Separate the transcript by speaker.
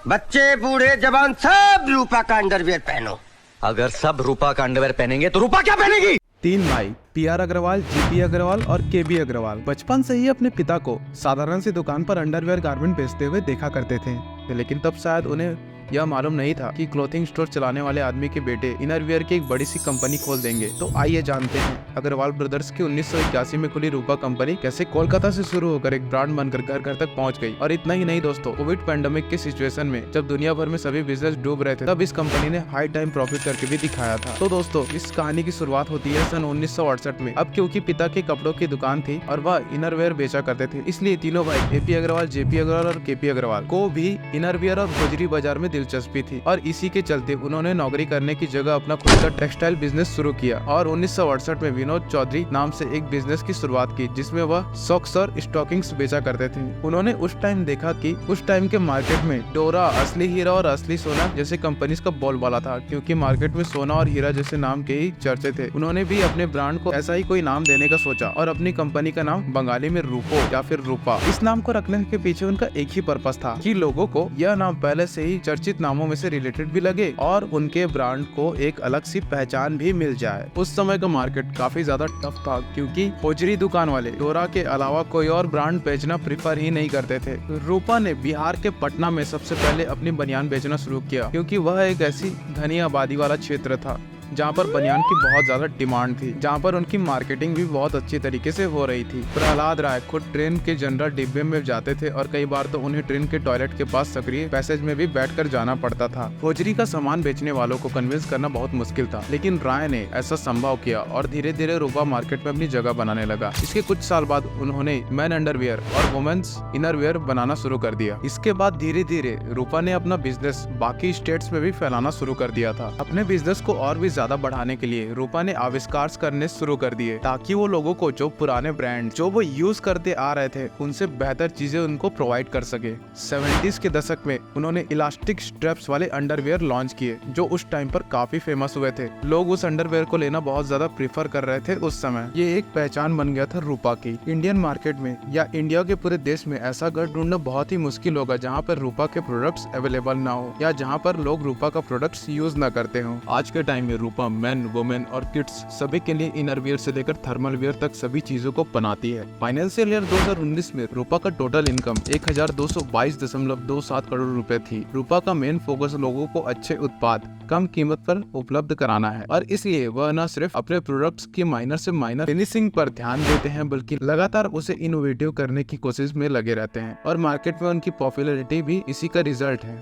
Speaker 1: बच्चे बूढ़े जवान सब रूपा का अंडरवियर पहनो।
Speaker 2: अगर सब रूपा का अंडरवेयर पहनेंगे तो रूपा क्या पहनेगी?
Speaker 3: तीन भाई पीआर अग्रवाल, जीपी अग्रवाल और केबी अग्रवाल बचपन से ही अपने पिता को साधारण सी दुकान पर अंडरवियर गारमेंट बेचते हुए देखा करते थे, लेकिन तब शायद उन्हें यह मालूम नहीं था कि क्लोथिंग स्टोर चलाने वाले आदमी के बेटे इनरवियर की एक बड़ी सी कंपनी खोल देंगे। तो आइए जानते हैं अग्रवाल ब्रदर्स की 1981 में खुली रूपा कंपनी कैसे कोलकाता से शुरू होकर एक ब्रांड बनकर घर घर तक पहुंच गई। और इतना ही नहीं दोस्तों, कोविड पैंडेमिक के सिचुएशन में जब दुनिया भर में सभी बिजनेस डूब रहे थे, तब इस कंपनी ने हाई टाइम प्रॉफिट करके भी दिखाया था। तो दोस्तों, इस कहानी की शुरुआत होती है सन 1968 में। अब क्योंकि पिता की कपड़ों की दुकान थी और वह इनरवियर बेचा करते थे, इसलिए तीनों भाई एपी अग्रवाल, जेपी अग्रवाल और केपी अग्रवाल को भी इनरवियर और होजरी बाजार में दिलचस्पी थी। और इसी के चलते उन्होंने नौकरी करने की जगह अपना खुद का टेक्सटाइल बिजनेस शुरू किया और 1968 में विनोद चौधरी नाम से एक बिजनेस की शुरुआत की, जिसमें वह सॉक्स और स्टॉकिंग्स बेचा करते थे। उन्होंने उस टाइम देखा कि उस टाइम के मार्केट में डोरा, असली हीरा और असली सोना जैसे कंपनीज का बोलबाला था, क्योंकि मार्केट में सोना और हीरा जैसे नाम के ही चर्चे थे। उन्होंने भी अपने ब्रांड को ऐसा ही कोई नाम देने का सोचा और अपनी कंपनी का नाम बंगाली में रूपो या फिर रूपा, इस नाम को रखने के पीछे उनका एक ही पर्पस था कि लोगों को यह नाम पहले से ही चर्चित नामों में से रिलेटेड भी लगे और उनके ब्रांड को एक अलग सी पहचान भी मिल जाए। उस समय का मार्केट काफी ज्यादा टफ था, क्योंकि होजरी दुकान वाले डोरा के अलावा कोई और ब्रांड बेचना प्रीफर ही नहीं करते थे। रूपा ने बिहार के पटना में सबसे पहले अपनी बनियान बेचना शुरू किया, क्योंकि वह एक ऐसी घनी आबादी वाला क्षेत्र था जहाँ पर बनियान की बहुत ज्यादा डिमांड थी, जहाँ पर उनकी मार्केटिंग भी बहुत अच्छी तरीके से हो रही थी। प्रहलाद राय खुद ट्रेन के जनरल डिब्बे में जाते थे और कई बार तो उन्हें ट्रेन के टॉयलेट के पास सक्रिय पैसेज में भी बैठकर जाना पड़ता था। होजरी का सामान बेचने वालों को कन्विंस करना बहुत मुश्किल था, लेकिन राय ने ऐसा संभव किया और धीरे धीरे रूपा मार्केट में अपनी जगह बनाने लगा। इसके कुछ साल बाद उन्होंने मैन अंडरवियर और वुमेन्स इनरवियर बनाना शुरू कर दिया। इसके बाद धीरे धीरे रूपा ने अपना बिजनेस बाकी स्टेट्स में भी फैलाना शुरू कर दिया था। अपने बिजनेस को और भी ज्यादा बढ़ाने के लिए रूपा ने आविष्कार करने शुरू कर दिए, ताकि वो लोगों को जो पुराने ब्रांड जो वो यूज करते आ रहे थे उनसे बेहतर चीजें उनको प्रोवाइड कर सके। 70s के दशक में उन्होंने इलास्टिक स्ट्रैप्स वाले अंडरवियर लॉन्च किए, जो उस टाइम पर काफी फेमस हुए थे। लोग उस अंडरवियर को लेना बहुत ज्यादा प्रीफर कर रहे थे उस समय। ये एक पहचान बन गया था रूपा की। इंडियन मार्केट में या इंडिया के पूरे देश में ऐसा घर ढूंढना बहुत ही मुश्किल होगा जहाँ पर रूपा के प्रोडक्ट्स अवेलेबल ना हो या जहाँ पर लोग रूपा का प्रोडक्ट्स यूज न करते हो। आज के टाइम में रूपा मेन, वुमेन और किड्स सभी के लिए इनरवियर से लेकर थर्मल वियर तक सभी चीजों को बनाती है। फाइनेंशियल ईयर 2019 में रूपा का टोटल इनकम 1222.27 करोड़ रुपए थी। रूपा का मेन फोकस लोगों को अच्छे उत्पाद कम कीमत पर उपलब्ध कराना है, और इसलिए वह न सिर्फ अपने प्रोडक्ट्स की माइनर से माइनर फिनिशिंग पर ध्यान देते हैं, बल्कि लगातार उसे इनोवेटिव करने की कोशिश में लगे रहते हैं। और मार्केट में उनकी पॉपुलैरिटी भी इसी का रिजल्ट है।